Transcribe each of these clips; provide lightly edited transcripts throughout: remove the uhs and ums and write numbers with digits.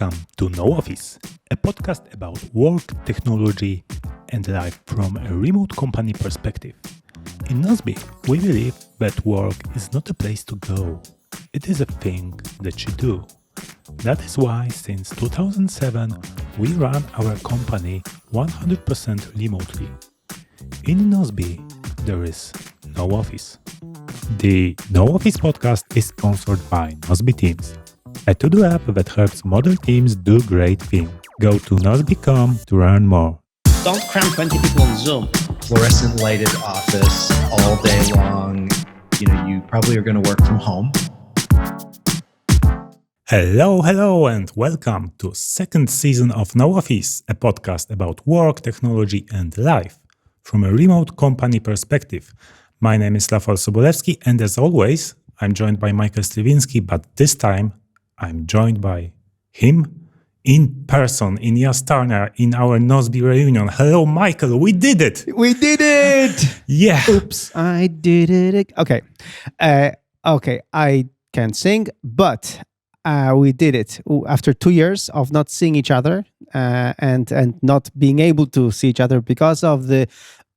Welcome to No Office, a podcast about work, technology, and life from a remote company perspective. In Nozbe, we believe that work is not a place to go. It is a thing that you do. That is why since 2007, we run our company 100% remotely. In Nozbe, there is no office. The No Office podcast is sponsored by Nozbe Teams, a to-do app that helps modern teams do great things. Go to nozbe.com to learn more. Don't cram 20 people on Zoom. Fluorescent lighted office all day long. You probably are going to work from home. Hello, and welcome to second season of No Office, a podcast about work, technology, and life from a remote company perspective. My name is Rafał Sobolewski, and as always, I'm joined by Michael Sliwinski, but this time I'm joined by him in person, in Jastarnia, in our Nozbe Reunion. Hello, Michael, we did it! We did it! Yeah. Oops, I did it. Okay. I can sing, but we did it. After 2 years of not seeing each other and not being able to see each other because of the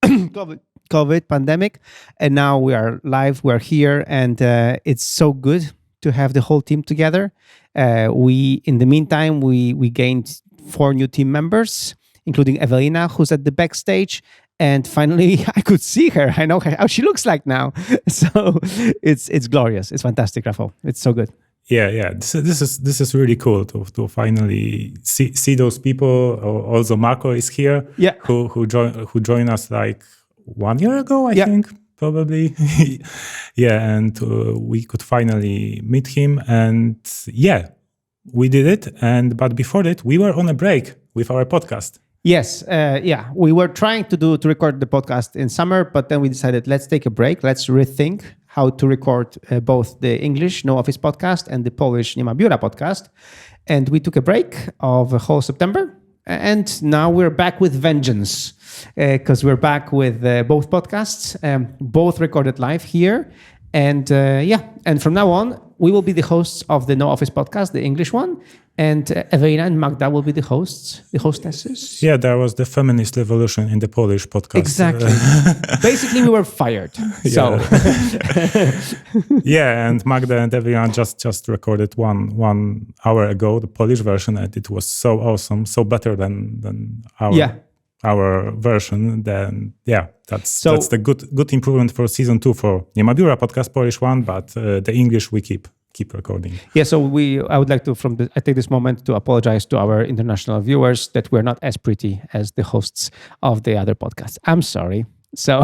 COVID pandemic. And now we are live, we're here, and it's so good to have the whole team together. In the meantime, we gained 4 new team members, including Evelina, who's at the backstage. And finally, I could see her. I know how she looks like now. So it's glorious. It's fantastic, Rafał. It's so good. Yeah. This is really cool to finally see those people. Also, Marco is here. Yeah. Who joined us like 1 year ago, I think, probably. Yeah, and we could finally meet him, and yeah, we did it. But before that, we were on a break with our podcast. Yes, we were trying to record the podcast in summer, but then we decided let's take a break. Let's rethink how to record both the English No Office podcast and the Polish Nie ma biura podcast. And we took a break of a whole September. And now we're back with vengeance because we're back with both podcasts, both recorded live here. And and from now on, we will be the hosts of the No Office podcast, the English one. And Evelina and Magda will be the hostesses. Yeah, there was the feminist revolution in the Polish podcast. Exactly. Basically, we were fired. So. Yeah, and Magda and Evelina just recorded one hour ago, the Polish version, and it was so awesome, so better than our version. Then that's the good improvement for season 2 for Nie ma biura podcast Polish one, but the English we keep recording. Yeah, so I would like to I take this moment to apologize to our international viewers that we're not as pretty as the hosts of the other podcasts. I'm sorry. So,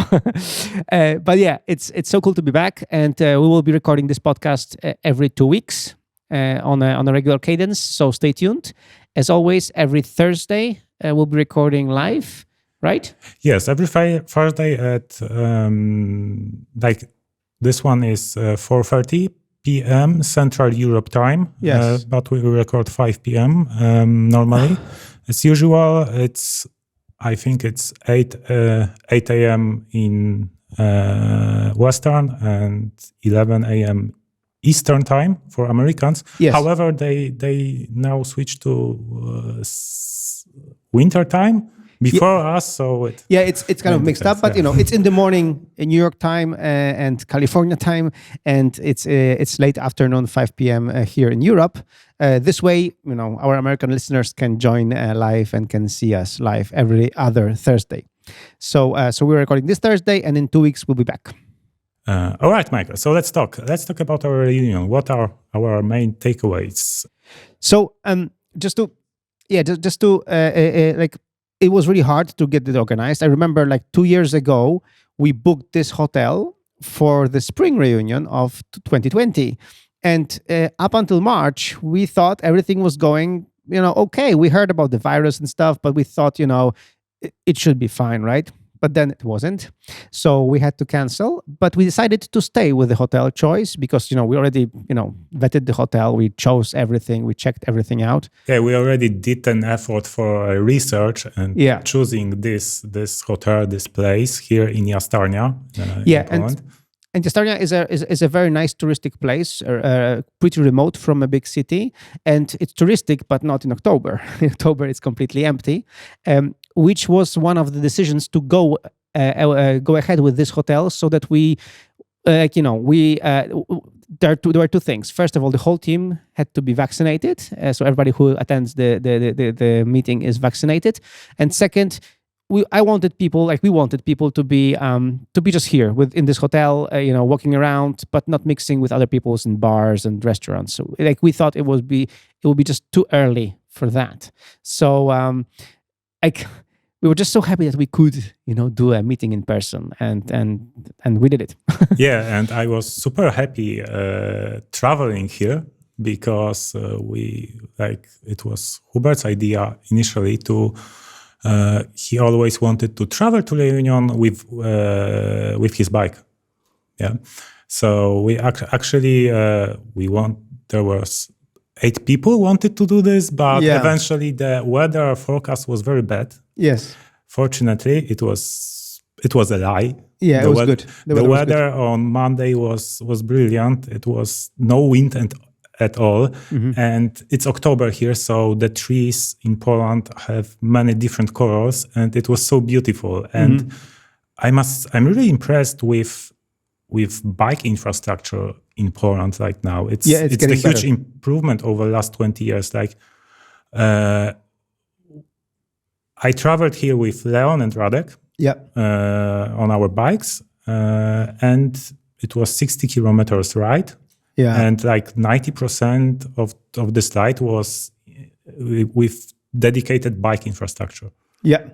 but yeah, it's so cool to be back, and we will be recording this podcast every 2 weeks on a regular cadence. So stay tuned. As always, every Thursday we'll be recording live, right? Yes, every Thursday at this one is 4:30 p.m. Central Europe time. Yes, but we record 5 p.m. Normally. As usual, I think it's 8 a.m. in Western and 11 a.m. Eastern time for Americans. Yes. However, they now switch to winter time before us, so it's kind of mixed up, but it's in the morning in New York time and California time, and it's late afternoon, 5 p.m. Here in Europe. This way, our American listeners can join live and can see us live every other Thursday. So we're recording this Thursday, and in 2 weeks we'll be back. All right, Michael. So let's talk about our reunion. What are our main takeaways? So just to it was really hard to get it organized. I remember 2 years ago, we booked this hotel for the spring reunion of 2020. And up until March, we thought everything was going, okay. We heard about the virus and stuff, but we thought, it should be fine, right? But then it wasn't. So we had to cancel. But we decided to stay with the hotel choice because, we already, vetted the hotel. We chose everything. We checked everything out. Yeah, we already did an effort for research and choosing this hotel, this place here in Jastarnia. In Poland. And Estonia is a very nice touristic place, pretty remote from a big city, and it's touristic, but not in October. In October, it's completely empty, which was one of the decisions to go ahead with this hotel, so that we, there were two things. First of all, the whole team had to be vaccinated, so everybody who attends the meeting is vaccinated, and second, we wanted people to be just here in this hotel, walking around, but not mixing with other people in bars and restaurants. So we thought it would be just too early for that. So we were just so happy that we could do a meeting in person, and we did it. Yeah, and I was super happy traveling here because it was Hubert's idea initially to. He always wanted to travel to Reunion with his bike. Yeah, so we actually there was 8 people wanted to do this, but eventually the weather forecast was very bad. Yes. Fortunately, it was a lie. Yeah, it was good. The weather on Monday was brilliant. It was no wind at all. Mm-hmm. And it's October here, so the trees in Poland have many different colors, and it was so beautiful. And I'm really impressed with bike infrastructure in Poland right now. It's a huge better. Improvement over the last 20 years. I traveled here with Leon and Radek on our bikes, and it was 60 kilometers ride. Yeah. And 90% of this ride was with dedicated bike infrastructure. Yeah.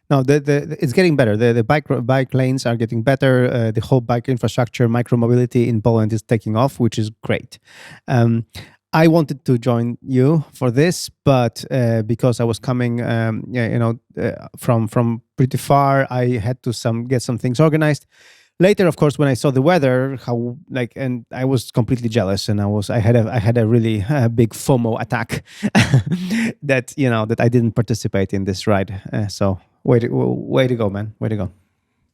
No, it's getting better. The bike lanes are getting better. The whole bike infrastructure, micromobility in Poland is taking off, which is great. I wanted to join you for this, but because I was coming, from pretty far, I had to get some things organized. Later, of course, when I saw the weather, and I was completely jealous, and I had a really big FOMO attack that I didn't participate in this ride. So way to go, man, way to go.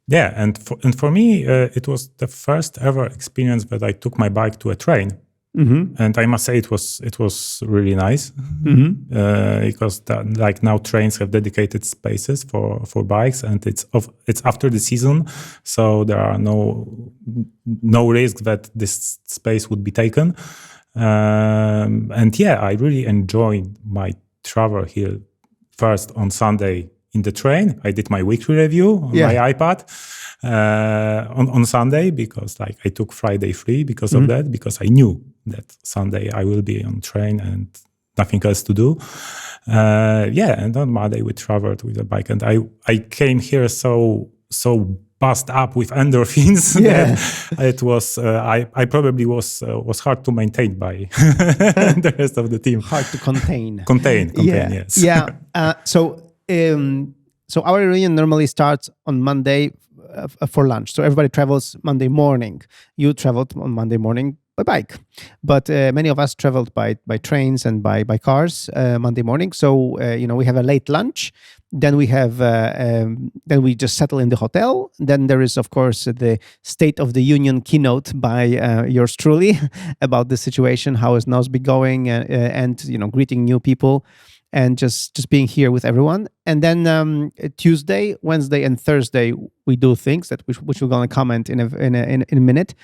Yeah, and for me, it was the first ever experience that I took my bike to a train. Mm-hmm. And I must say it was really nice, because now trains have dedicated spaces for bikes, and it's after the season, so there are no risk that this space would be taken. And yeah, I really enjoyed my travel here. First on Sunday in the train, I did my weekly review on my iPad. On Sunday, because I took Friday free because of that, because I knew that Sunday I will be on train and nothing else to do. And on Monday we traveled with a bike, and I came here so buzzed up with endorphins. Yeah. It was I probably was hard to maintain by the rest of the team. Hard to contain. Contain, yes. Yeah. So our reunion normally starts on Monday for lunch. So everybody travels Monday morning. You traveled on Monday morning by bike, but many of us traveled by trains and by cars Monday morning. So we have a late lunch. Then we have then we just settle in the hotel. Then there is, of course, the State of the Union keynote by yours truly about the situation, how is Nozbe going, and greeting new people, and just being here with everyone. And then Tuesday, Wednesday, and Thursday we do things which we're going to comment in a minute.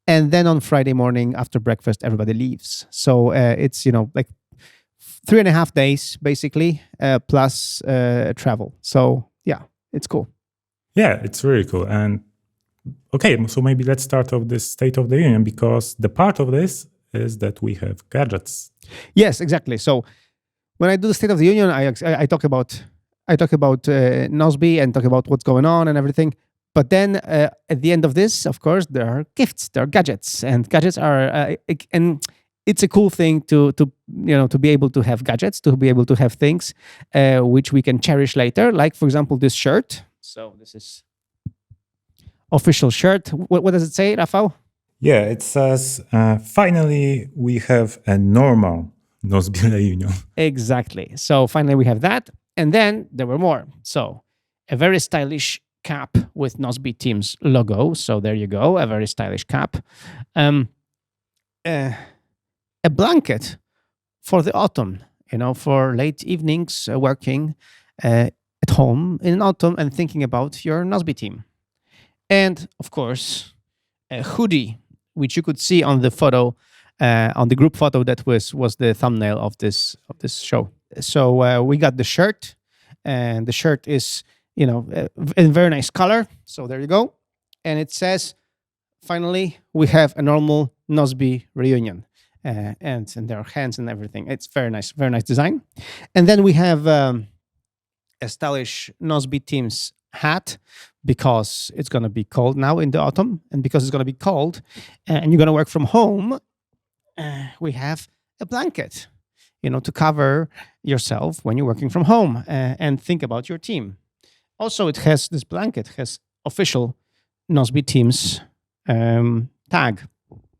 And then on Friday morning after breakfast, everybody leaves. So it's 3.5 days basically, plus travel. So yeah, it's cool. Yeah, it's really cool. And okay, so maybe let's start off this State of the Union, because the part of this is that we have gadgets. Yes, exactly. So when I do the State of the Union, I talk about Nozbe and talk about what's going on and everything. But then at the end of this, of course, there are gifts, there are gadgets, and gadgets are and it's a cool thing to be able to have gadgets, to be able to have things which we can cherish later. Like, for example, this shirt. So this is official shirt. What does it say, Rafał? Yeah, it says, finally we have a normal Nozbe Reunion. Exactly. So finally we have that. And then there were more. So a very stylish cap with Nozbe Teams logo. So there you go, a very stylish cap. A blanket for the autumn, for late evenings working at home in autumn and thinking about your Nozbe team. And of course, a hoodie, which you could see on the photo, on the group photo that was the thumbnail of this show. So we got the shirt, and the shirt is in a very nice color. So there you go, and it says, "Finally, we have a normal Nozbe reunion," and there are hands and everything. It's very nice design. And then we have a stylish Nozbe Teams hat, because it's going to be cold now in the autumn, and because it's going to be cold and you're going to work from home, we have a blanket, to cover yourself when you're working from home, and think about your team. Also, this blanket has official Nozbe Teams tag,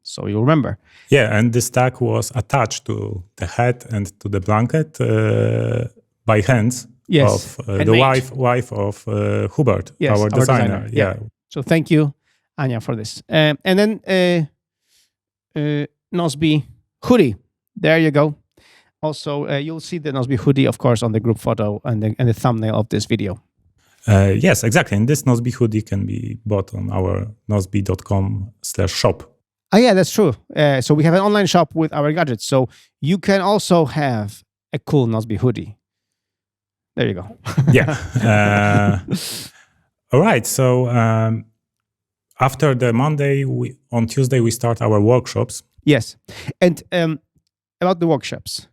so you'll remember. Yeah, and this tag was attached to the hat and to the blanket by hands. Yes, of the wife of Hubert, yes, our designer. Yeah. So thank you, Anya, for this. And then Nozbe hoodie. There you go. Also, you'll see the Nozbe hoodie, of course, on the group photo and the thumbnail of this video. Yes, exactly. And this Nozbe hoodie can be bought on our nozbe.com/shop. Oh, yeah, that's true. So we have an online shop with our gadgets. So you can also have a cool Nozbe hoodie. There you go. Yeah. All right. So after the Monday, on Tuesday, we start our workshops. Yes. And about the workshops,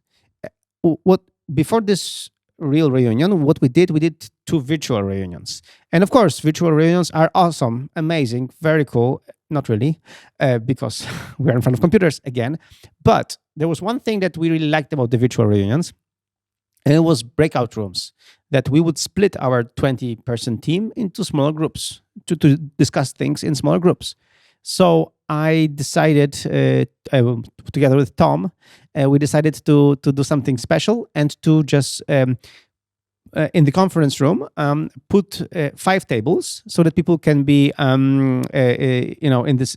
before this real reunion, what we did 2 virtual reunions. And of course, virtual reunions are awesome, amazing, very cool. Not really, because we're in front of computers again. But there was one thing that we really liked about the virtual reunions, and it was breakout rooms, that we would split our 20-person team into smaller groups to discuss things in smaller groups. So I decided, together with Tom, we decided to do something special and to just, in the conference room, put 5 tables so that people can be, in these,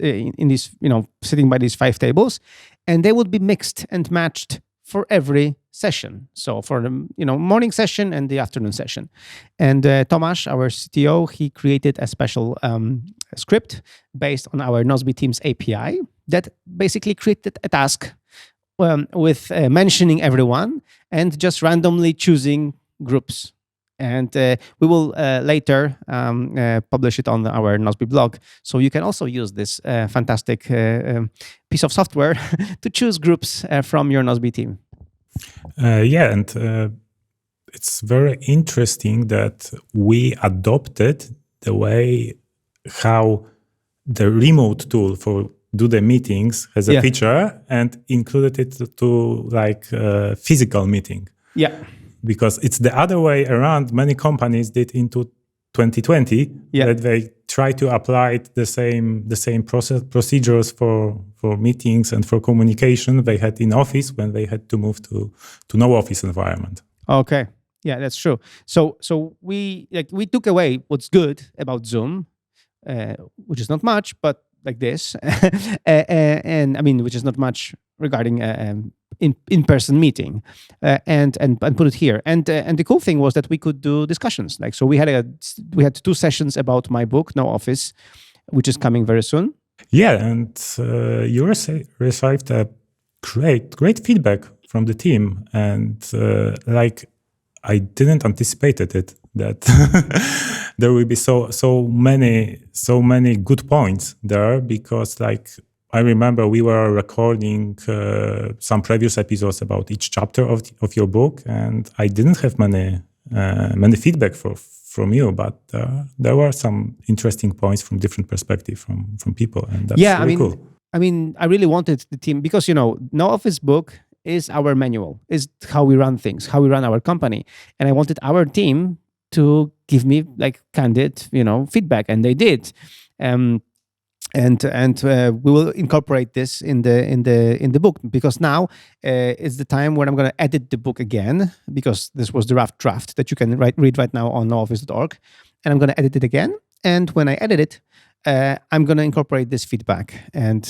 sitting by these 5 tables, and they would be mixed and matched for every session. So for the morning session and the afternoon session. And Tomasz, our CTO, he created a special script based on our Nozbe Teams API that basically created a task with mentioning everyone and just randomly choosing groups. And we will later publish it on our Nozbe blog. So you can also use this fantastic piece of software to choose groups from your Nozbe team. Yeah, and it's very interesting that we adopted the way how the remote tool for do the meetings has a feature and included it to like physical meeting. Yeah. Because it's the other way around. Many companies did into 2020 that they try to apply the same procedures for meetings and for communication they had in office when they had to move to no office environment. Okay, yeah, that's true. So we took away what's good about Zoom, which is not much, but like this, and I mean, which is not much regarding in-person meeting, and put it here. And the cool thing was that we could do discussions. Like, so we had 2 sessions about my book, No Office, which is coming very soon. Yeah, and you received a great feedback from the team, and like I didn't anticipate it that there will be so many good points there, because like I remember we were recording some previous episodes about each chapter of your book, and I didn't have many feedback from you, but there were some interesting points from different perspectives from people, and that's really cool. I mean, I really wanted the team, because No Office book is our manual, is how we run things, how we run our company, and I wanted our team to give me like candid, feedback, and they did. And we will incorporate this in the book, because now is the time when I'm going to edit the book again, because this was the rough draft that you can read right now on nooffice.org. and I'm going to edit it again. And when I edit it, I'm going to incorporate this feedback and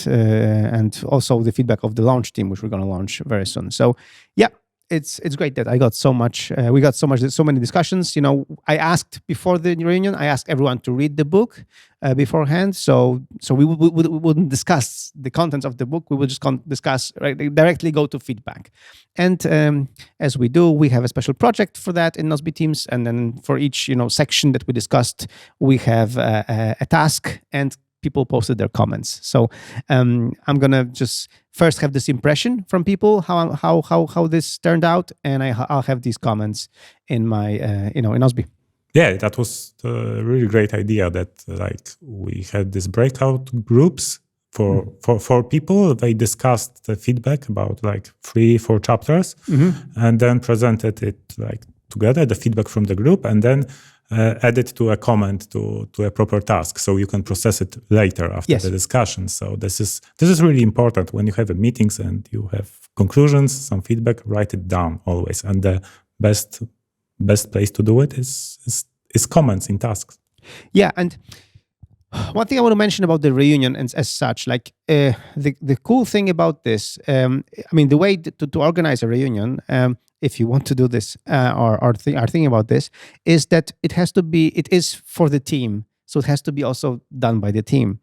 also the feedback of the launch team, which we're going to launch very soon. So yeah, it's great that I got so much. We got so many discussions. I asked before the reunion. I asked everyone to read the book beforehand. So we wouldn't discuss the contents of the book. We would just discuss directly go to feedback. And as we do, we have a special project for that in Nozbe Teams. And then for each section that we discussed, we have a task and people posted their comments. So I'm gonna just first have this impression from people how this turned out, and I'll have these comments in my in Nozbe. Yeah, that was a really great idea that we had these breakout groups for people. They discussed the feedback about 3-4 chapters and then presented it together, the feedback from the group, and then add it to a comment to a proper task, so you can process it later after the discussion. So this is really important when you have meetings and you have conclusions, some feedback. Write it down always, and the best place to do it is comments in tasks. Yeah, and one thing I want to mention about the reunion as such, the cool thing about this, the way to organize a reunion, if you want to do this or are thinking about this, is that it is for the team. So it has to be also done by the team.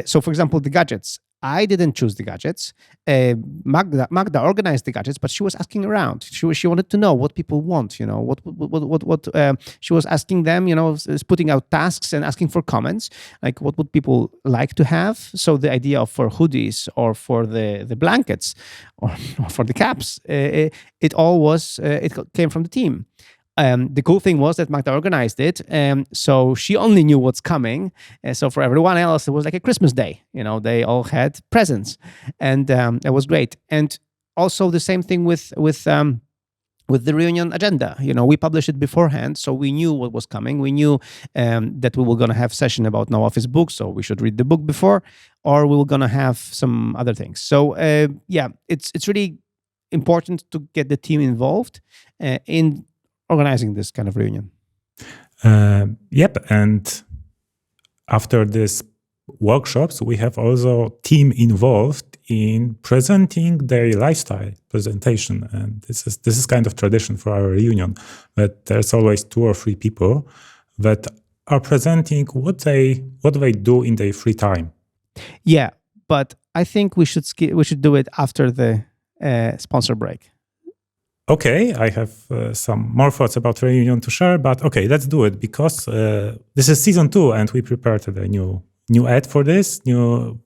So for example, the gadgets. I didn't choose the gadgets. Magda organized the gadgets, but she was asking around. She wanted to know what people want. What she was asking them. Putting out tasks and asking for comments, like what would people like to have. So the idea for hoodies or for the blankets or for the caps, it came from the team. The cool thing was that Magda organized it, so she only knew what's coming. So for everyone else, it was like a Christmas day. They all had presents, and it was great. And also the same thing with the reunion agenda. We published it beforehand, so we knew what was coming. We knew that we were going to have session about No Office books, so we should read the book before, or we were going to have some other things. So it's really important to get the team involved in organizing this kind of reunion. Yep, and after these workshops, we have also team involved in presenting their lifestyle presentation, and this is kind of tradition for our reunion. That there's always 2 or 3 people that are presenting what they do in their free time. Yeah, but I think we should do it after the sponsor break. Okay, I have some more thoughts about reunion to share, but okay, let's do it because this is season 2, and we prepared a new ad for this new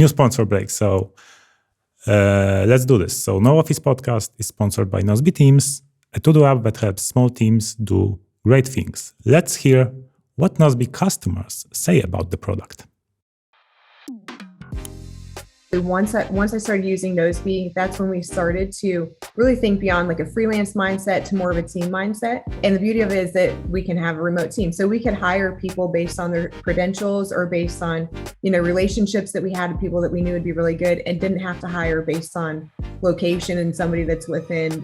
sponsor break. So let's do this. So No Office podcast is sponsored by Nozbe Teams, a to-do app that helps small teams do great things. Let's hear what Nozbe customers say about the product. Once I started using Nozbe, that's when we started to really think beyond a freelance mindset to more of a team mindset. And the beauty of it is that we can have a remote team. So we could hire people based on their credentials or based on, relationships that we had with people that we knew would be really good, and didn't have to hire based on location and somebody that's within,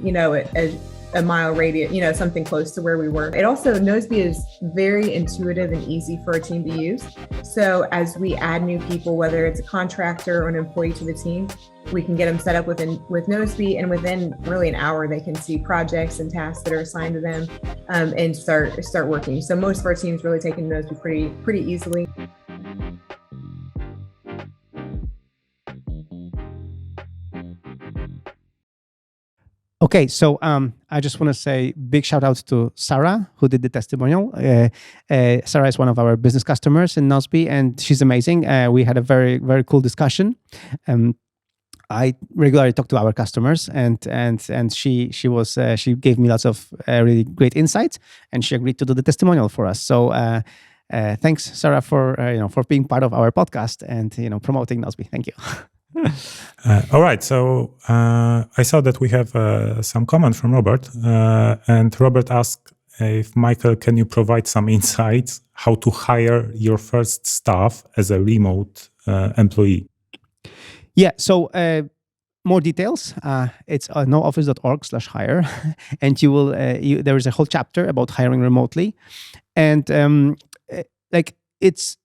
a mile radius, something close to where we were. It also, Nozbe is very intuitive and easy for a team to use. So as we add new people, whether it's a contractor or an employee to the team, we can get them set up with Nozbe, and within really an hour, they can see projects and tasks that are assigned to them and start working. So most of our teams really taking Nozbe pretty easily. Okay, so I just want to say big shout out to Sarah, who did the testimonial. Sarah is one of our business customers in Nozbe, and she's amazing. We had a very, very cool discussion. I regularly talk to our customers, and she gave me lots of really great insights, and she agreed to do the testimonial for us. So thanks, Sarah, for being part of our podcast and promoting Nozbe. Thank you. All right, so I saw that we have some comment from Robert, and Robert asked if Michael, can you provide some insights how to hire your first staff as a remote employee? Yeah, so more details, it's nooffice.org/hire, and you will. There is a whole chapter about hiring remotely, and like it's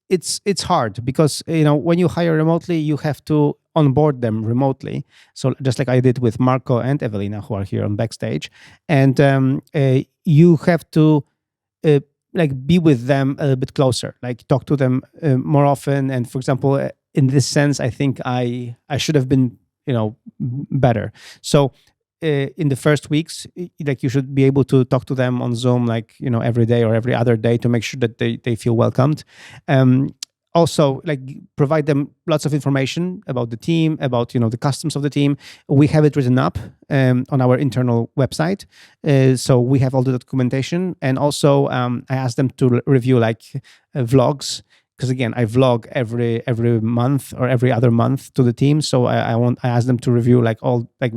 hard because when you hire remotely, you have to onboard them remotely. So just like I did with Marco and Evelina, who are here on backstage, and you have to. Like be with them a little bit closer, like talk to them more often. And for example, in this sense, I think I should have been better. So in the first weeks, like you should be able to talk to them on Zoom, like every day or every other day, to make sure that they feel welcomed. Also, like provide them lots of information about the team, about the customs of the team. We have it written up on our internal website, so we have all the documentation. And also, I asked them to review like vlogs, because again, I vlog every month or every other month to the team. So I asked them to review like all like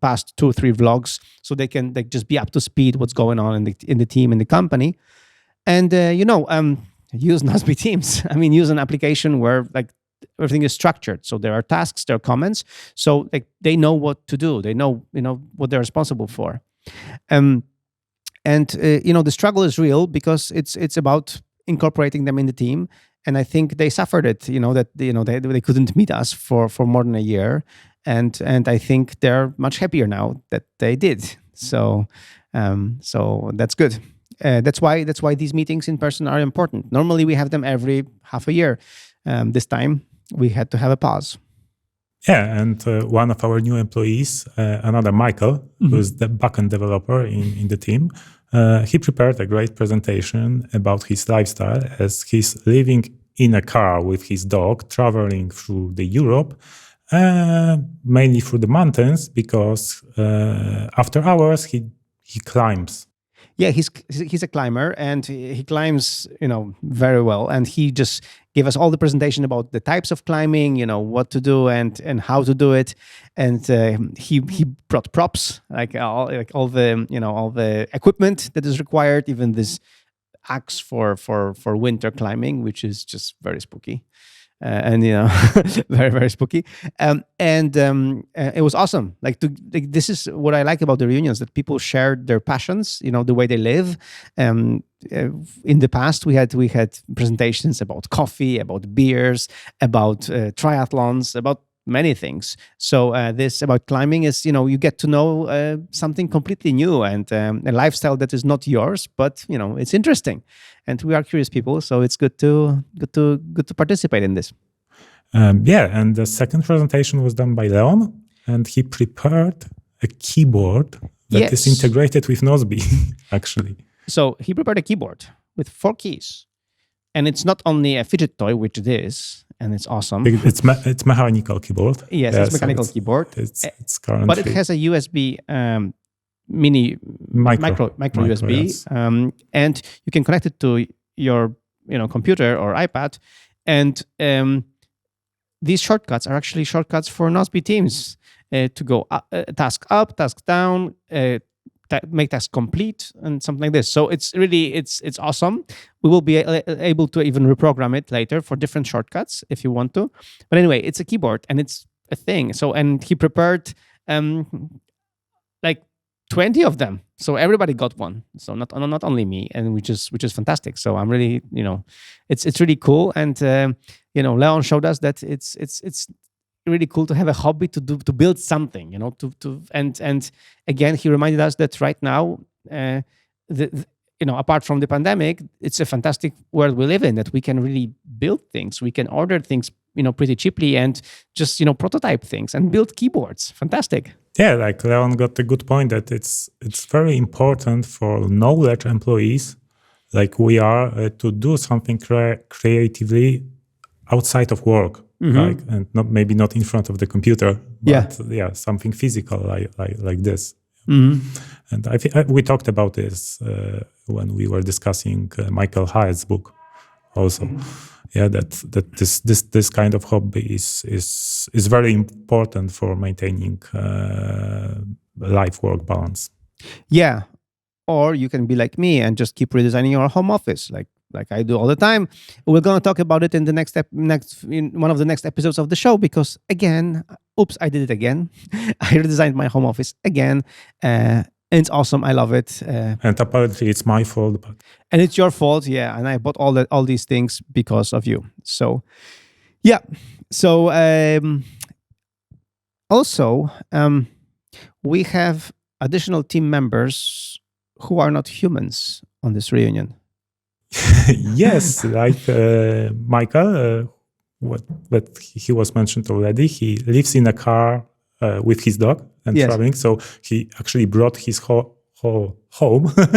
past 2 or 3 vlogs, so they can like just be up to speed what's going on in the team, in the company, and use Nozbe Teams. I mean, use an application where like everything is structured. So there are tasks, there are comments. So like they know what to do. They know what they're responsible for. The struggle is real because it's about incorporating them in the team. And I think they suffered it. That they couldn't meet us for more than a year. And I think they're much happier now that they did. So that's good. That's why these meetings in person are important. Normally we have them every half a year. This time we had to have a pause. Yeah, and one of our new employees, another Michael, who's the backend developer in the team, he prepared a great presentation about his lifestyle as he's living in a car with his dog, traveling through the Europe, mainly through the mountains, because after hours he climbs. Yeah, he's a climber, and he climbs, very well. And he just gave us all the presentation about the types of climbing, what to do and how to do it. And he brought props, like all the equipment that is required, even this axe for winter climbing, which is just very spooky. And very, very spooky. It was awesome. This is what I like about the reunions, that people shared their passions, the way they live. In the past, we had presentations about coffee, about beers, about triathlons, about many things. So this about climbing is, you get to know something completely new and a lifestyle that is not yours, but it's interesting. And we are curious people, so it's good to participate in this. And the second presentation was done by Leon, and he prepared a keyboard that is integrated with Nozbe, actually. So he prepared a keyboard with 4 keys, and it's not only a fidget toy, which it is, and it's awesome. It's mechanical keyboard. Yes, it's mechanical keyboard. It's currently, but it has a USB mini micro USB, yes. And you can connect it to your computer or iPad, and these shortcuts are actually shortcuts for Nozbe Teams to go task up, task down, make task complete, and something like this. So it's really it's awesome. We will be able to even reprogram it later for different shortcuts if you want to. But anyway, it's a keyboard and it's a thing. So, and he prepared like 20 of them. So everybody got one. So not only me, and which is fantastic. So I'm really, it's really cool. And Leon showed us that it's really cool to have a hobby to build something, and again he reminded us that right now, apart from the pandemic, it's a fantastic world we live in, that we can really build things, we can order things, pretty cheaply, and just prototype things and build keyboards. Fantastic. Yeah, like Leon got a good point that it's very important for knowledge employees, like we are, to do something creatively outside of work. Mm-hmm. And maybe not in front of the computer, but something physical like this. Mm-hmm. And I think we talked about this when we were discussing Michael Hyatt's book, also. Mm-hmm. Yeah, that this kind of hobby is very important for maintaining life-work balance. Yeah, or you can be like me and just keep redesigning your home office, like I do all the time. We're going to talk about it in the next in one of the next episodes of the show, because again, oops, I did it again. I redesigned my home office again. And it's awesome. I love it. And apparently it's my fault, but And it's your fault. Yeah. And I bought all these things because of you. So, yeah. So, also, we have additional team members who are not humans on this reunion. yes, like Michael, what he was mentioned already. He lives in a car with his dog and Yes. traveling. So he actually brought his home.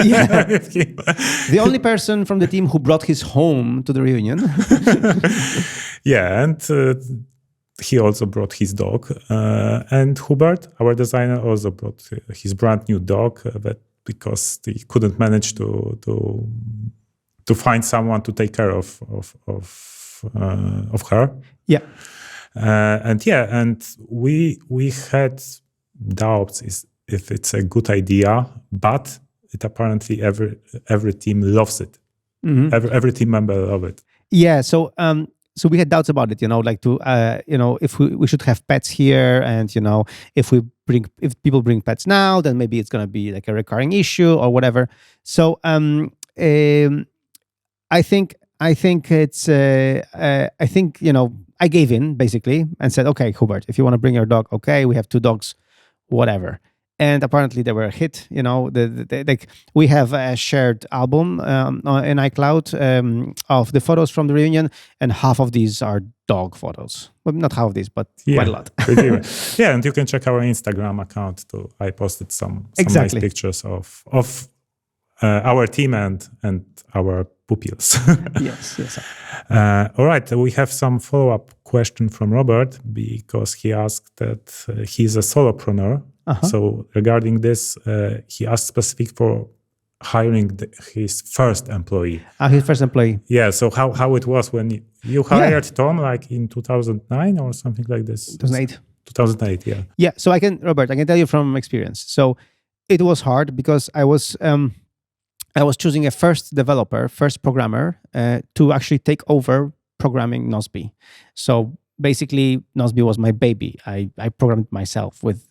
Yeah. with him. The only person from the team who brought his home to the reunion. Yeah, and he also brought his dog. And Hubert, our designer, also brought his brand new dog, but because he couldn't manage to find someone to take care of her. Yeah. And we had doubts if it's a good idea, but it apparently every team loves it. Mhm. Every team member loves it. Yeah. So we had doubts about it, like if we should have pets here, and if people bring pets now, then maybe it's gonna be like a recurring issue or whatever. So I think it's I think I gave in basically and said, okay, Hubert, if you want to bring your dog, okay, we have 2 dogs, whatever. And apparently they were a hit. Like we have a shared album in iCloud of the photos from the reunion, and half of these are dog photos. Well, not half of these, but quite a lot. Pretty much. Yeah, and you can check our Instagram account too. I posted some Exactly. nice pictures of our team and our pupils. Yes. All right, we have some follow-up question from Robert because he asked that he's a solopreneur. Uh-huh. So regarding this, he asked specific for hiring his first employee. His first employee. Yeah, so how it was when you hired Tom, like in 2009 or something like this? 2008. 2008, yeah. Yeah. So Robert, I can tell you from experience. So it was hard because I was choosing a first developer, first programmer to actually take over programming Nozbe. So basically, Nozbe was my baby. I programmed myself with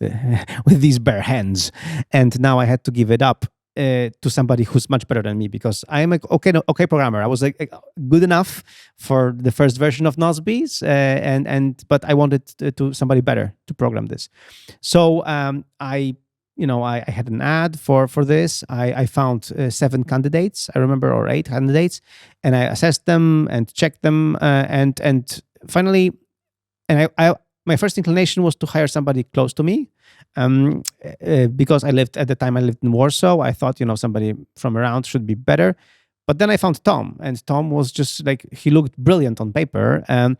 with these bare hands, and now I had to give it up to somebody who's much better than me because I'm an okay programmer. I was like good enough for the first version of Nozbe's, but I wanted to somebody better to program this. So I had an ad for this. I found 7 candidates, I remember, or 8 candidates, and I assessed them and checked them, and finally, and my first inclination was to hire somebody close to me, because at the time I lived in Warsaw. I thought somebody from around should be better. But then I found Tom, and Tom was just like, he looked brilliant on paper, I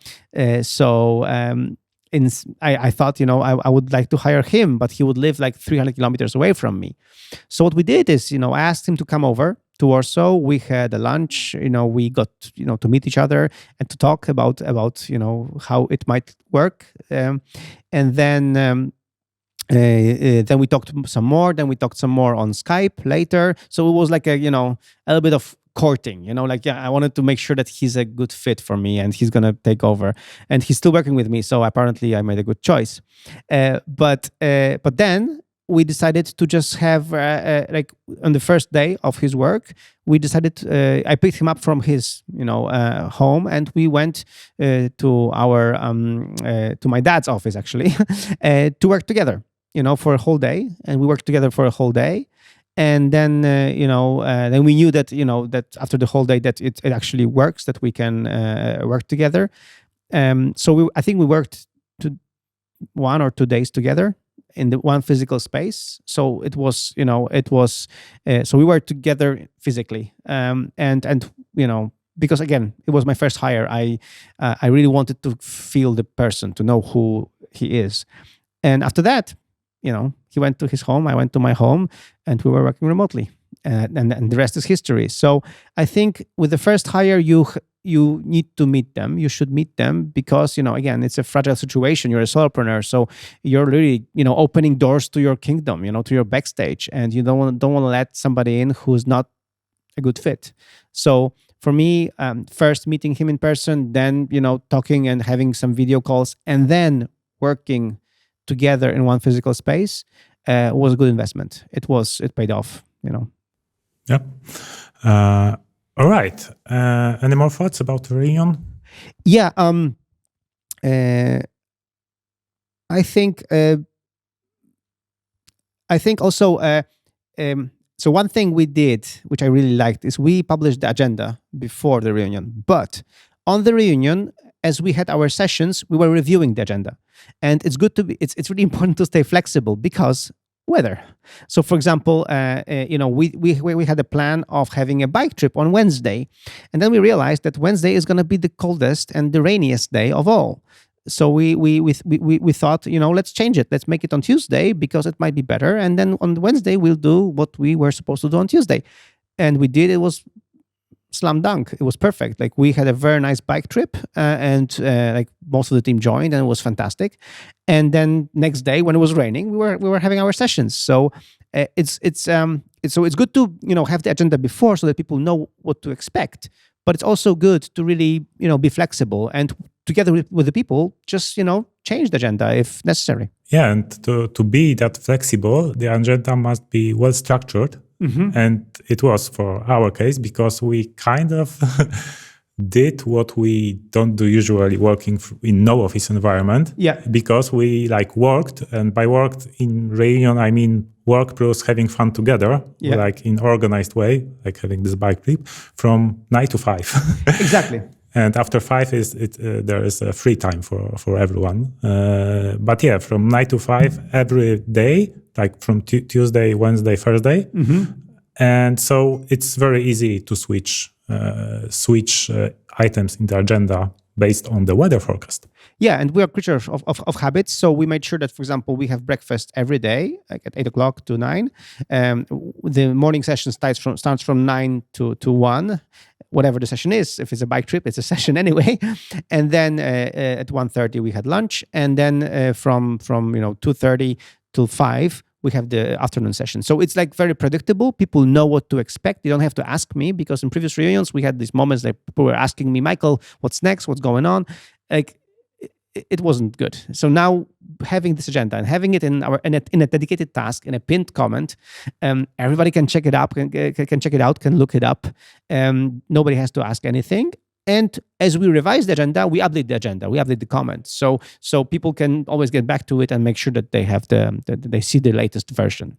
thought, I would like to hire him, but he would live like 300 kilometers away from me. So what we did is, I asked him to come over to Warsaw. We had a lunch, we got, to meet each other and to talk about how it might work. And then we talked some more. Then we talked some more on Skype later. So it was like a little bit of courting, I wanted to make sure that he's a good fit for me and he's going to take over, and he's still working with me. So apparently I made a good choice. But then we decided to just have, like on the first day of his work, we decided, I picked him up from his, home, and we went to my dad's office actually, to work together, for a whole day. And we worked together for a whole day. And then, then we knew that, that after the whole day that it actually works, that we can work together. So I think we worked 1 or 2 days together in the one physical space. So it was, so we worked together physically. And because again, it was my first hire, I really wanted to feel the person, to know who he is. And after that, he went to his home, I went to my home, and we were working remotely. And the rest is history. So I think with the first hire, you need to meet them. You should meet them because, again, it's a fragile situation. You're a solopreneur, so you're really, opening doors to your kingdom, to your backstage, and you don't want to let somebody in who's not a good fit. So for me, first meeting him in person, then, talking and having some video calls, and then working together in one physical space was a good investment. It paid off, Yeah. All right. Any more thoughts about the reunion? Yeah. I think also. So one thing we did, which I really liked, is we published the agenda before the reunion. But on the reunion, as we had our sessions, we were reviewing the agenda, and it's good to be. It's really important to stay flexible because weather. So, for example, we had a plan of having a bike trip on Wednesday, and then we realized that Wednesday is going to be the coldest and the rainiest day of all. So we thought, let's change it. Let's make it on Tuesday because it might be better. And then on Wednesday, we'll do what we were supposed to do on Tuesday. And we did. It was slam dunk. It was perfect. Like we had a very nice bike trip and like most of the team joined and it was fantastic. And then next day when it was raining, we were having our sessions. So it's good to, have the agenda before so that people know what to expect. But it's also good to really, be flexible and together with the people, just, change the agenda if necessary. Yeah, and to be that flexible, the agenda must be well structured. Mm-hmm. And it was for our case because we kind of did what we don't do usually working in no office environment. Yeah. Because we worked, and by worked in reunion, I mean work plus having fun together, like in organized way, like having this bike trip from 9 to 5. Exactly. And after 5 there is a free time for everyone. But yeah, from 9 to 5 every day, like from Tuesday, Wednesday, Thursday. Mm-hmm. And so it's very easy to switch items in the agenda based on the weather forecast. Yeah, and we are creatures of habits. So we made sure that, for example, we have breakfast every day, like at 8 o'clock to 9. The morning session starts from 9 to 1. Whatever the session is. If it's a bike trip, it's a session anyway. And then at 1:30 we had lunch, and then from 2:30 till 5 we have the afternoon session. So it's like very predictable. People know what to expect. They don't have to ask me, because in previous reunions we had these moments that people were asking me, Michael, what's next? What's going on? Like it wasn't good. So now having this agenda and having it in a dedicated task, in a pinned comment, everybody can check it up, can check it out, can look it up. Nobody has to ask anything. And as we revise the agenda, we update the agenda, we update the comments, so people can always get back to it and make sure that they have they see the latest version.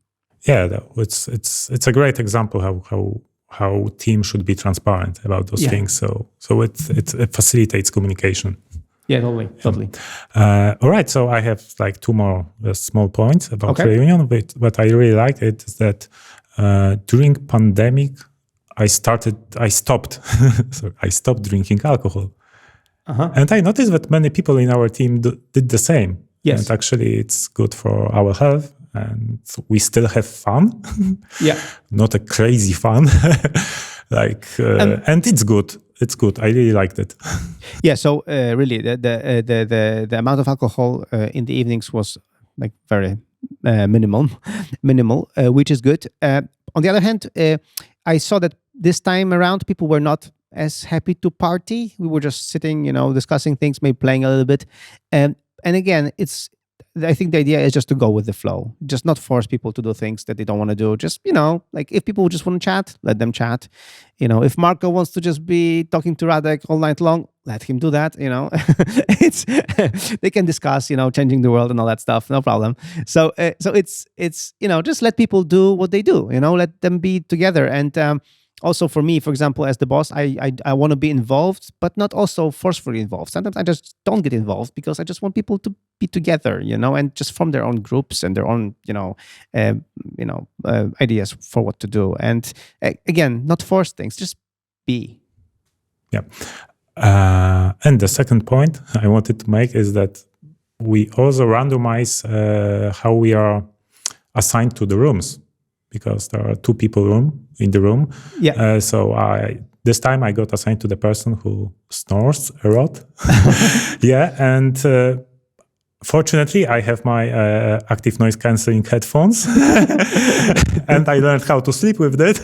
Yeah, it's a great example how team should be transparent about those things. So it facilitates communication. Yeah, totally. All right, so I have like 2 more small points about reunion. But what I really like it is that during pandemic, I stopped drinking alcohol. Uh-huh. And I noticed that many people in our team did the same. Yes. And actually it's good for our health, and we still have fun. Yeah. Not a crazy fun. And it's good. It's good. I really liked it. Yeah. So really, the amount of alcohol in the evenings was like very minimal, which is good. On the other hand, I saw that this time around people were not as happy to party. We were just sitting, discussing things, maybe playing a little bit. And again, I think the idea is just to go with the flow, just not force people to do things that they don't want to do. Just, like if people just want to chat, let them chat. If Marco wants to just be talking to Radek all night long, let him do that. They can discuss, changing the world and all that stuff. No problem. So it's just let people do what they do. Let them be together. And also for me, for example, as the boss, I want to be involved, but not also forcefully involved. Sometimes I just don't get involved because I just want people to be together, and just form their own groups and their own, ideas for what to do. And again, not force things, just be. Yeah. And the second point I wanted to make is that we also randomize how we are assigned to the rooms, because there are 2 people in the room. Yeah. So this time I got assigned to the person who snores a lot. Yeah, and fortunately I have my active noise cancelling headphones, and I learned how to sleep with that,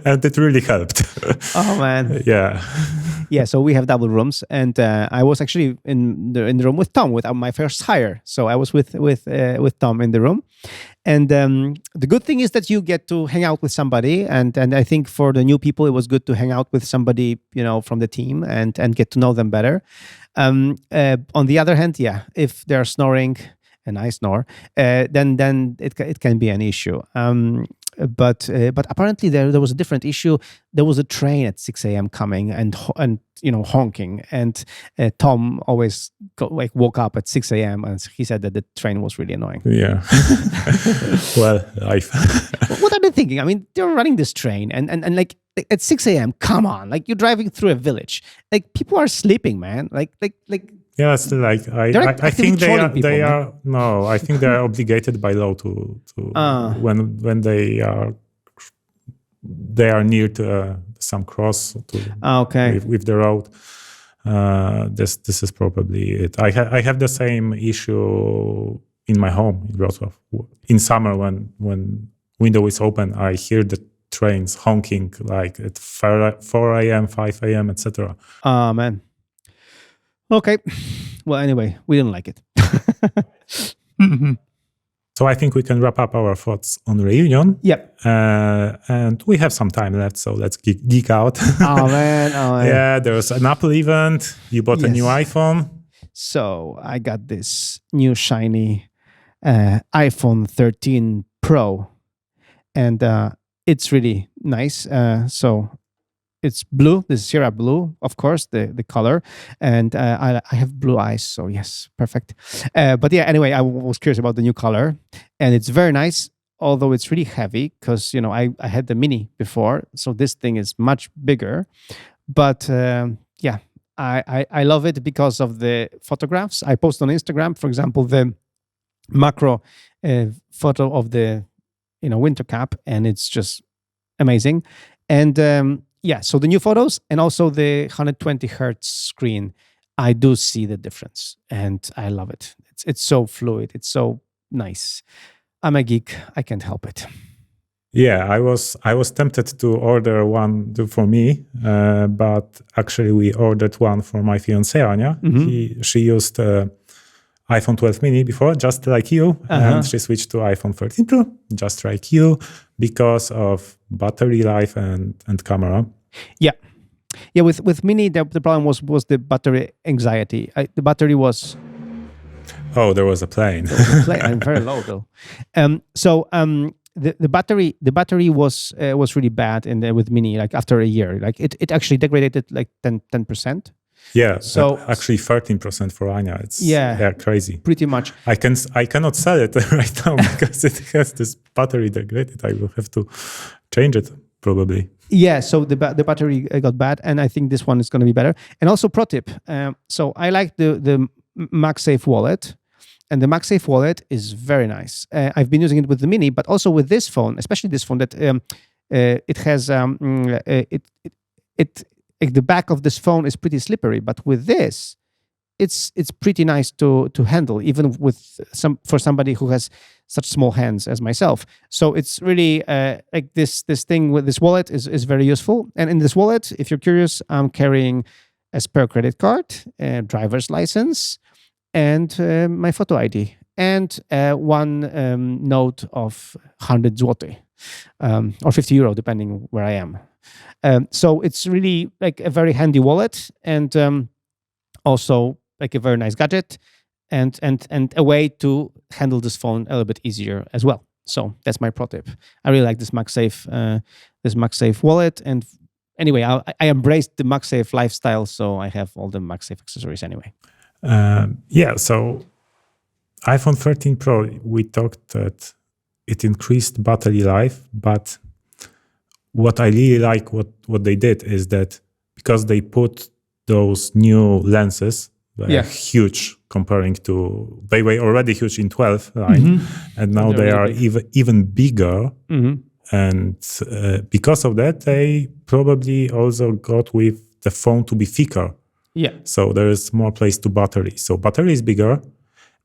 and it really helped. Oh man. Yeah. Yeah, so we have double rooms, and I was actually in the room with Tom, with my first hire. So I was with Tom in the room, and the good thing is that you get to hang out with somebody, and I think for the new people, it was good to hang out with somebody, from the team and get to know them better. On the other hand, yeah, if they're snoring and I snore, then it can be an issue. But apparently there was a different issue. There was a train at 6 a.m. coming and honking, and Tom always woke up at 6 a.m. and he said that the train was really annoying. Yeah. Well, life. What are they thinking? I mean, they're running this train and like at 6 a.m. Come on, like you're driving through a village. Like people are sleeping, man. Like. Yeah, it's like I think they are no. I think they are obligated by law to when they are near to some cross with the road. This is probably it. I have the same issue in my home in Wrocław. In summer, when window is open, I hear the trains honking like at 4 a.m., 5 a.m., etc. Oh man. Okay. Well, anyway, we didn't like it. So I think we can wrap up our thoughts on Reunion. Yep. And we have some time left, so let's geek out. Oh, man. Yeah, there was an Apple event. You bought a new iPhone. So I got this new shiny iPhone 13 Pro. And it's really nice. So it's blue. This is Sierra blue, of course, the color. And I have blue eyes, so yes, perfect. But yeah, anyway, I was curious about the new color. And it's very nice, although it's really heavy because, I had the Mini before. So this thing is much bigger. But yeah, I love it because of the photographs. I post on Instagram, for example, the macro photo of the winter cap, and it's just amazing. And yeah, so the new photos and also the 120 hertz screen, I do see the difference, and I love it. It's so fluid. It's so nice. I'm a geek. I can't help it. Yeah, I was tempted to order one for me, but actually we ordered one for my fiancée Anya. Mm-hmm. She used iPhone 12 mini before, just like you, and she switched to iPhone 13 Pro, just like you, because of battery life and camera. Yeah. With mini, the problem was the battery anxiety. The battery was. Oh, there was a plane. I'm very low though. The battery was really bad, and with mini, like after a year, like it actually degraded like 10%. Yeah, so actually 13% for Anya. It's crazy. Pretty much. I cannot sell it right now because it has this battery degraded. I will have to change it probably. Yeah, so the battery got bad, and I think this one is going to be better. And also, pro tip. So I like the MagSafe wallet, and the MagSafe wallet is very nice. I've been using it with the Mini, but also with this phone, especially this phone that it has the back of this phone is pretty slippery, but with this, it's pretty nice to handle, even for somebody who has such small hands as myself. So it's really like this thing with this wallet is very useful. And in this wallet, if you're curious, I'm carrying a spare credit card, a driver's license, and my photo ID, and one note of 100 zloty or 50 euro, depending where I am. So it's really like a very handy wallet, and also like a very nice gadget, and a way to handle this phone a little bit easier as well. So that's my pro tip. I really like this MagSafe wallet, and anyway, I embraced the MagSafe lifestyle, so I have all the MagSafe accessories anyway. Yeah, so iPhone 13 Pro, we talked that it increased battery life, but what I really like what they did is that because they put those new lenses, huge comparing to, they were already huge in 12 line, and now they are even bigger. And because of that, they probably also got with the phone to be thicker. Yeah. So there is more place to battery. So battery is bigger,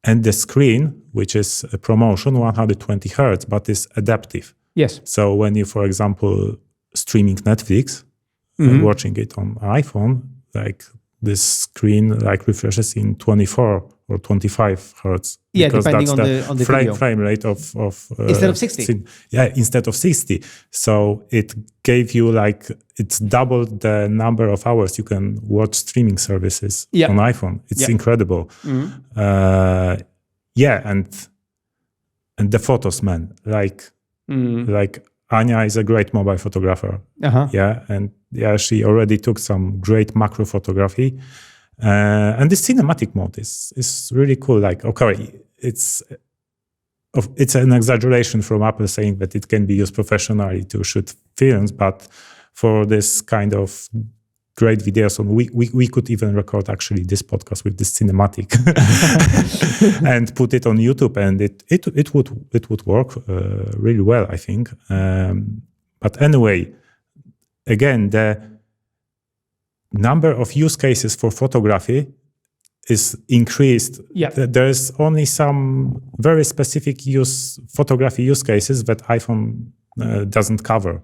and the screen, which is a promotion, 120 hertz, but is adaptive. Yes. So when you, for example, streaming Netflix and watching it on iPhone, like this screen like refreshes in 24 or 25 hertz. Yeah, because depending that's on the video. frame rate of Instead of 60. instead of 60. So it gave you like, it's doubled the number of hours you can watch streaming services on iPhone. It's incredible. And the photos, man, like Anya is a great mobile photographer. And she already took some great macro photography. And the cinematic mode is really cool. Like, okay, it's an exaggeration from Apple saying that it can be used professionally to shoot films, but for this kind of great videos, we could even record actually this podcast with this cinematic and put it on YouTube, and it would work really well, I think. But anyway, again, the number of use cases for photography is increased. There's only some very specific photography use cases that iPhone doesn't cover.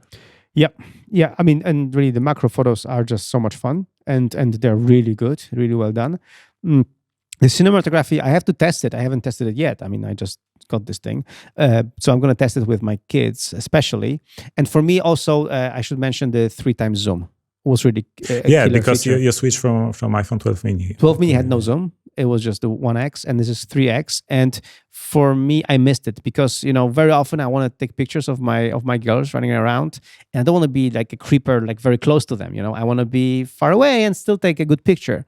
Yeah. I mean, and really, the macro photos are just so much fun, and they're really good, really well done. The cinematography, I have to test it. I haven't tested it yet. I mean, I just got this thing, so I'm going to test it with my kids, especially. And for me, also, I should mention the 3x zoom was really because you switched from iPhone 12 mini. 12 mini had no zoom. It was just the 1x, and this is 3x. And for me, I missed it because, very often I want to take pictures of my girls running around, and I don't want to be like a creeper, like very close to them. I want to be far away and still take a good picture.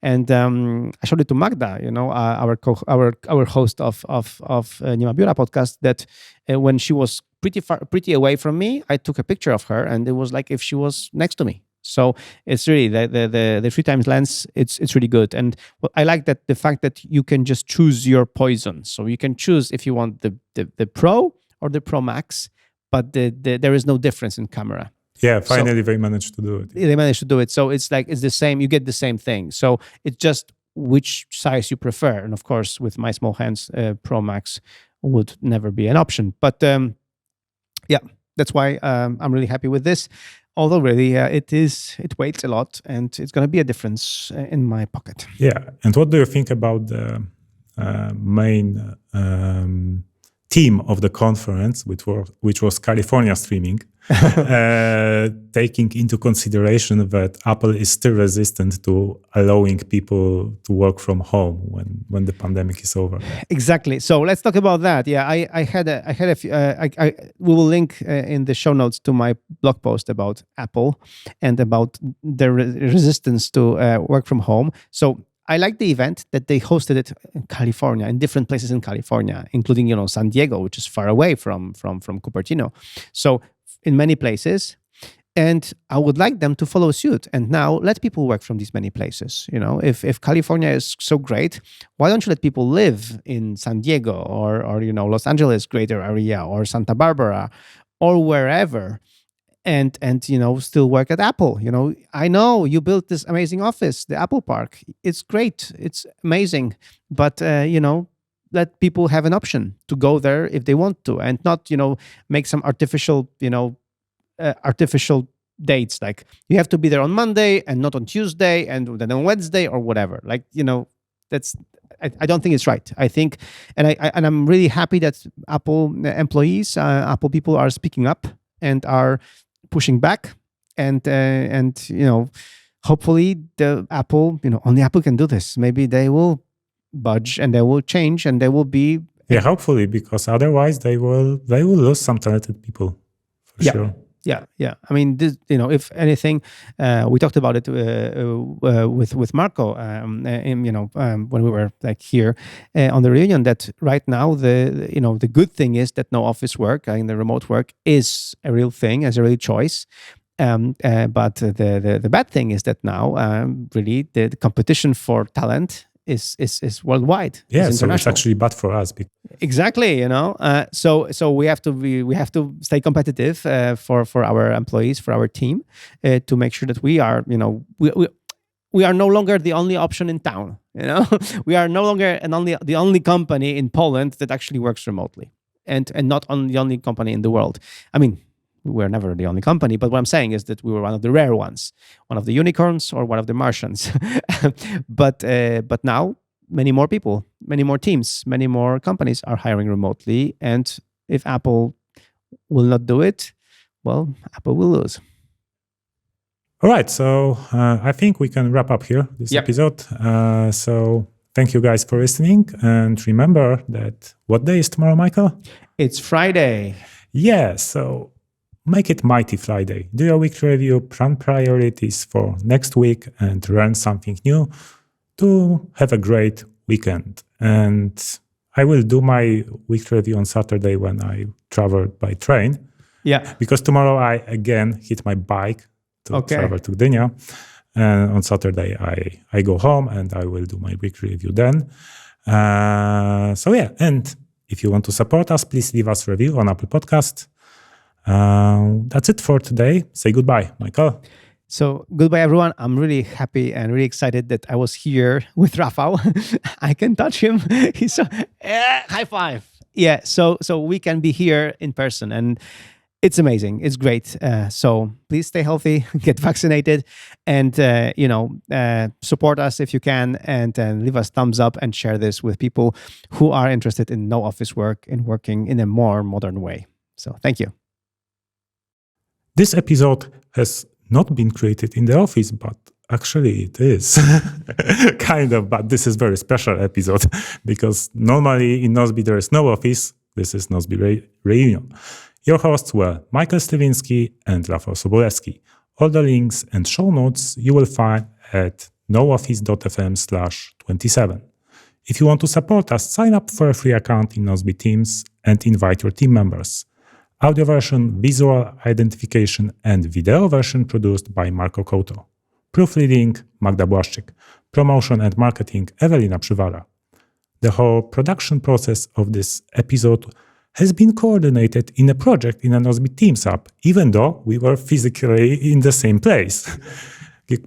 And I showed it to Magda, our host of Nie ma biura podcast, that when she was pretty away from me, I took a picture of her, and it was like if she was next to me. So it's really the 3x lens. It's really good, and I like that the fact that you can just choose your poison. So you can choose if you want the Pro or the Pro Max, but there is no difference in camera. Yeah, finally they managed to do it. They managed to do it. So it's like it's the same. You get the same thing. So it's just which size you prefer, and of course, with my small hands, Pro Max would never be an option. But that's why I'm really happy with this. Although really, it weighs a lot, and it's going to be a difference in my pocket. Yeah. And what do you think about the main theme of the conference, which was California streaming, taking into consideration that Apple is still resistant to allowing people to work from home when the pandemic is over? Exactly. So let's talk about that. Yeah, I had a few. We will link in the show notes to my blog post about Apple and about the resistance to work from home. So I like the event that they hosted it in California, in different places in California, including San Diego, which is far away from Cupertino. So in many places, and I would like them to follow suit and now let people work from these many places. If California is so great, why don't you let people live in San Diego or Los Angeles greater area or Santa Barbara or wherever? And still work at Apple. I know you built this amazing office, the Apple Park. It's great. It's amazing. But, let people have an option to go there if they want to, and not, make some artificial dates. Like you have to be there on Monday and not on Tuesday and then on Wednesday or whatever. Like, that's, I don't think it's right. I think, and I'm really happy that Apple employees, Apple people are speaking up and are pushing back, and hopefully the Apple, only Apple can do this. Maybe they will budge and they will change and they will be. Yeah, hopefully, because otherwise they will lose some talented people for sure. Yeah. I mean, this, if anything, we talked about it with Marco, when we were like here on the reunion. That right now the good thing is that no office work and the remote work is a real thing, as a real choice. But the bad thing is that now really the competition for talent is worldwide. Yeah, so it's actually bad for us. Exactly, so we have to stay competitive for our employees, for our team, to make sure that we are, we are no longer the only option in town. We are no longer the only company in Poland that actually works remotely, and not the only company in the world. I mean, we're never the only company, but what I'm saying is that we were one of the rare ones, one of the unicorns or one of the Martians. But now many more people, many more teams, many more companies are hiring remotely. And if Apple will not do it, well, Apple will lose. All right, so I think we can wrap up here this episode. So thank you guys for listening. And remember that what day is tomorrow, Michael? It's Friday. Yeah, so make it Mighty Friday. Do your weekly review, plan priorities for next week, and learn something new to have a great weekend. And I will do my weekly review on Saturday when I travel by train. Yeah. Because tomorrow I again hit my bike to travel to Gdynia. And on Saturday, I go home and I will do my weekly review then. So yeah, and if you want to support us, please leave us a review on Apple Podcast. That's it for today. Say goodbye, Michael. So goodbye, everyone. I'm really happy and really excited that I was here with Rafał. I can touch him. He's so high five. Yeah. So we can be here in person, and it's amazing. It's great. So please stay healthy, get vaccinated, and support us if you can, and leave us thumbs up and share this with people who are interested in no office work and working in a more modern way. So thank you. This episode has not been created in the office, but actually it is kind of, but this is very special episode because normally in Nozbe there is no office. This is Nozbe Reunion. Your hosts were Michael Sliwinski and Rafał Sobolewski. All the links and show notes you will find at nooffice.fm/27. If you want to support us, sign up for a free account in Nozbe Teams and invite your team members. Audio version, visual identification, and video version produced by Marco Couto. Proofreading, Magda Błaszczyk. Promotion and marketing, Ewelina Przywara. The whole production process of this episode has been coordinated in a project in a Nozbe Teams app, even though we were physically in the same place.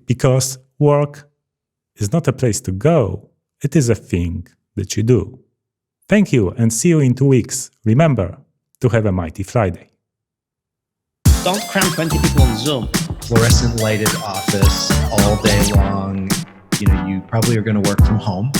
Because work is not a place to go, it is a thing that you do. Thank you and see you in 2 weeks. Remember to have a mighty Friday. Don't cram 20 people on Zoom. Fluorescent lighted office all day long. You probably are going to work from home.